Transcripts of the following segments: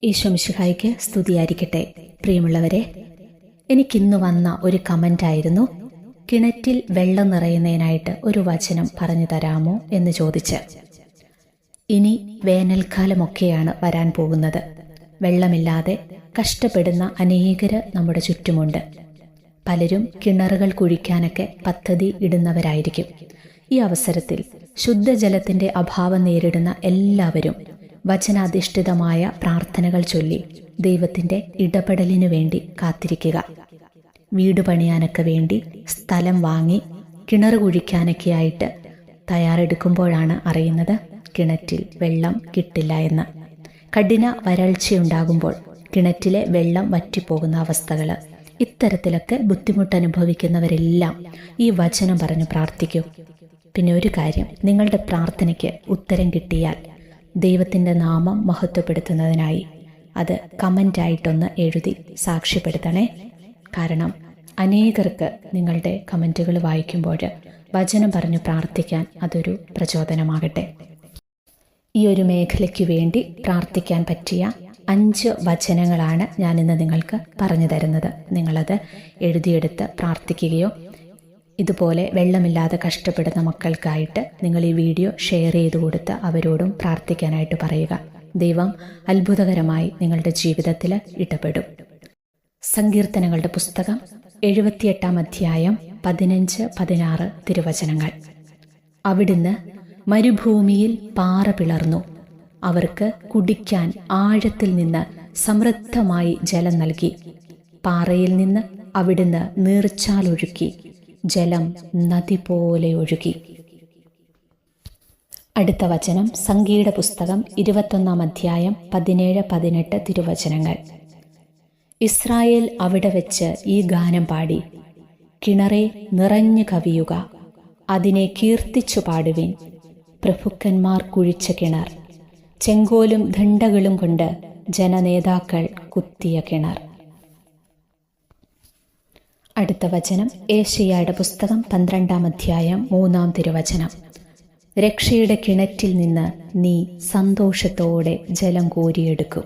ഈശോ മിശിഹായ്ക്ക് സ്തുതിയായിരിക്കട്ടെ. പ്രിയമുള്ളവരെ, എനിക്കിന്ന് വന്ന ഒരു കമൻ്റായിരുന്നു, കിണറ്റിൽ വെള്ളം നിറയുന്നതിനായിട്ട് ഒരു വചനം പറഞ്ഞു തരാമോ എന്ന് ചോദിച്ച്. ഇനി വേനൽക്കാലമൊക്കെയാണ് വരാൻ പോകുന്നത്. വെള്ളമില്ലാതെ കഷ്ടപ്പെടുന്ന അനേകര് നമ്മുടെ ചുറ്റുമുണ്ട്. പലരും കിണറുകൾ കുഴിക്കാനൊക്കെ പദ്ധതി ഇടുന്നവരായിരിക്കും. ഈ അവസരത്തിൽ ശുദ്ധജലത്തിൻ്റെ അഭാവം നേരിടുന്ന എല്ലാവരും വചനാധിഷ്ഠിതമായ പ്രാർത്ഥനകൾ ചൊല്ലി ദൈവത്തിൻ്റെ ഇടപെടലിനു വേണ്ടി കാത്തിരിക്കുക. വീട് പണിയാനൊക്കെ വേണ്ടി സ്ഥലം വാങ്ങി കിണർ കുഴിക്കാനൊക്കെയായിട്ട് തയ്യാറെടുക്കുമ്പോഴാണ് അറിയുന്നത് കിണറ്റിൽ വെള്ളം കിട്ടില്ല എന്ന്. കഠിന വരൾച്ചയുണ്ടാകുമ്പോൾ കിണറ്റിലെ വെള്ളം വറ്റിപ്പോകുന്ന അവസ്ഥകൾ, ഇത്തരത്തിലൊക്കെ ബുദ്ധിമുട്ടനുഭവിക്കുന്നവരെല്ലാം ഈ വചനം പറഞ്ഞു പ്രാർത്ഥിക്കൂ. പിന്നെ ഒരു കാര്യം, നിങ്ങളുടെ പ്രാർത്ഥനയ്ക്ക് ഉത്തരം കിട്ടിയാൽ ദൈവത്തിൻ്റെ നാമം മഹത്വപ്പെടുത്തുന്നതിനായി അത് കമൻ്റായിട്ടൊന്ന് എഴുതി സാക്ഷ്യപ്പെടുത്തണേ. കാരണം അനേകർക്ക് നിങ്ങളുടെ കമൻറ്റുകൾ വായിക്കുമ്പോൾ വചനം പറഞ്ഞു പ്രാർത്ഥിക്കാൻ അതൊരു പ്രചോദനമാകട്ടെ. ഈ ഒരു മേഖലയ്ക്ക് വേണ്ടി പ്രാർത്ഥിക്കാൻ പറ്റിയ 5 വചനങ്ങളാണ് ഞാനിന്ന് നിങ്ങൾക്ക് പറഞ്ഞു തരുന്നത്. നിങ്ങളത് എഴുതിയെടുത്ത് പ്രാർത്ഥിക്കുകയോ ഇതുപോലെ വെള്ളമില്ലാതെ കഷ്ടപ്പെടുന്ന മക്കൾക്കായിട്ട് നിങ്ങൾ ഈ വീഡിയോ ഷെയർ ചെയ്ത് കൊടുത്ത് അവരോടും പ്രാർത്ഥിക്കാനായിട്ട് പറയുക. ദൈവം അത്ഭുതകരമായി നിങ്ങളുടെ ജീവിതത്തിൽ ഇടപെടും. സങ്കീർത്തനങ്ങളുടെ പുസ്തകം 78-ാം അധ്യായം 15-16 തിരുവചനങ്ങൾ. അവിടുന്ന് മരുഭൂമിയിൽ പാറ പിളർന്നു, അവർക്ക് കുടിക്കാൻ ആഴത്തിൽ നിന്ന് സമൃദ്ധമായി ജലം നൽകി. പാറയിൽ നിന്ന് അവിടുന്ന് നീർച്ചാലൊഴുക്കി, ജലം നദി പോലെ ഒഴുകി. അടുത്ത വചനം സംഗീത പുസ്തകം 21-ാം അധ്യായം 17-18 തിരുവചനങ്ങൾ. ഇസ്രായേൽ അവിടെ വെച്ച് ഈ ഗാനം പാടി, കിണറെ നിറഞ്ഞു കവിയുക, അതിനെ കീർത്തിച്ചു പാടുവിൻ. പ്രഭുക്കന്മാർ കുഴിച്ച കിണർ, ചെങ്കോലും ദണ്ഡകളും കൊണ്ട് ജനനേതാക്കൾ കുത്തിയ കിണർ. അടുത്ത വചനം ഏശയ്യായുടെ പുസ്തകം 12-ാം അധ്യായം 3-ാം തിരുവചനം. രക്ഷയുടെ കിണറ്റിൽ നിന്ന് നീ സന്തോഷത്തോടെ ജലം കോരിയെടുക്കും.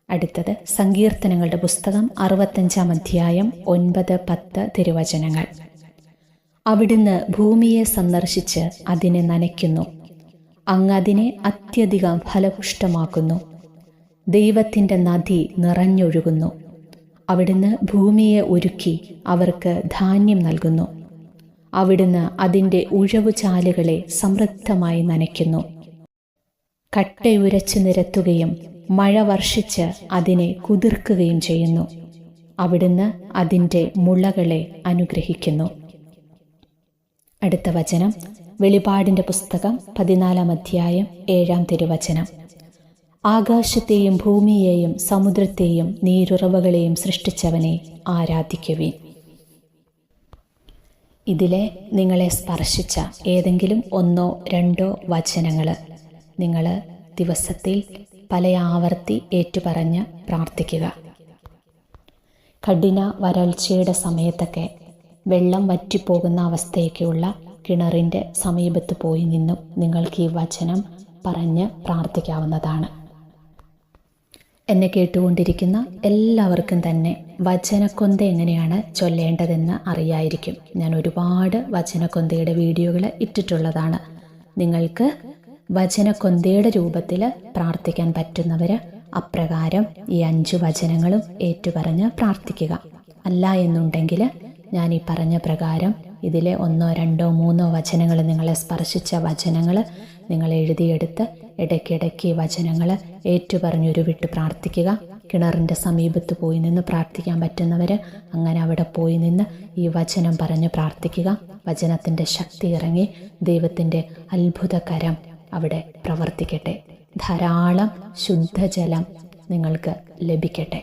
അടുത്തത് സങ്കീർത്തനങ്ങളുടെ പുസ്തകം 65-ാം അധ്യായം 9-10 തിരുവചനങ്ങൾ. അവിടുന്ന് ഭൂമിയെ സന്ദർശിച്ച് അതിനെ നനയ്ക്കുന്നു, അങ്ങ് അതിനെ അത്യധികം ഫലപുഷ്ടമാക്കുന്നു. ദൈവത്തിൻ്റെ നദി നിറഞ്ഞൊഴുകുന്നു, അവിടുന്ന് ഭൂമിയെ ഒരുക്കി അവർക്ക് ധാന്യം നൽകുന്നു. അവിടുന്ന് അതിൻ്റെ ഉഴവുചാലുകളെ സമൃദ്ധമായി നനയ്ക്കുന്നു. കട്ടയുരച്ചു നിരത്തുകയും മഴ വർഷിച്ച് അതിനെ കുതിർക്കുകയും ചെയ്യുന്നു. അവിടുന്ന് അതിൻ്റെ മുളകളെ അനുഗ്രഹിക്കുന്നു. അടുത്ത വചനം വെളിപാടിൻ്റെ പുസ്തകം 14-ാം അധ്യായം 7-ാം തിരുവചനം. ആകാശത്തെയും ഭൂമിയെയും സമുദ്രത്തെയും നീരുറവകളെയും സൃഷ്ടിച്ചവനെ ആരാധിക്കുവിൻ. ഇതിലെ നിങ്ങളെ സ്പർശിച്ച ഏതെങ്കിലും 1-2 വചനങ്ങൾ നിങ്ങൾ ദിവസത്തിൽ പല ആവർത്തി ഏറ്റുപറഞ്ഞ് പ്രാർത്ഥിക്കുക. കഠിന വരൾച്ചയുടെ സമയത്തൊക്കെ വെള്ളം വറ്റിപ്പോകുന്ന അവസ്ഥയൊക്കെയുള്ള കിണറിൻ്റെ സമീപത്ത് പോയി നിന്നും നിങ്ങൾക്ക് ഈ വചനം പറഞ്ഞ് പ്രാർത്ഥിക്കാവുന്നതാണ്. എന്നെ കേട്ടുകൊണ്ടിരിക്കുന്ന എല്ലാവർക്കും തന്നെ വചനക്കൊന്ത എങ്ങനെയാണ് ചൊല്ലേണ്ടതെന്ന് അറിയായിരിക്കും. ഞാൻ ഒരുപാട് വചനക്കൊന്തയുടെ വീഡിയോകൾ ഇട്ടിട്ടുള്ളതാണ്. നിങ്ങൾക്ക് വചനക്കൊന്തയുടെ രൂപത്തിൽ പ്രാർത്ഥിക്കാൻ പറ്റുന്നവർ അപ്രകാരം ഈ 5 വചനങ്ങളും ഏറ്റുപറഞ്ഞ് പ്രാർത്ഥിക്കുക. അല്ല എന്നുണ്ടെങ്കിൽ ഞാൻ ഈ പറഞ്ഞ പ്രകാരം ഇതിലെ 1, 2, 3 വചനങ്ങൾ നിങ്ങളെ സ്പർശിച്ച വചനങ്ങൾ നിങ്ങൾ എഴുതിയെടുത്ത് ഇടയ്ക്കിടയ്ക്ക് ഈ വചനങ്ങൾ ഏറ്റുപറഞ്ഞുരുവിട്ട് പ്രാർത്ഥിക്കുക. കിണറിൻ്റെ സമീപത്ത് പോയി നിന്ന് പ്രാർത്ഥിക്കാൻ പറ്റുന്നവർ അങ്ങനെ അവിടെ പോയി നിന്ന് ഈ വചനം പറഞ്ഞ് പ്രാർത്ഥിക്കുക. വചനത്തിൻ്റെ ശക്തി ഇറങ്ങി ദൈവത്തിൻ്റെ അത്ഭുതകരം അവിടെ പ്രവർത്തിക്കട്ടെ. ധാരാളം ശുദ്ധജലം നിങ്ങൾക്ക് ലഭിക്കട്ടെ.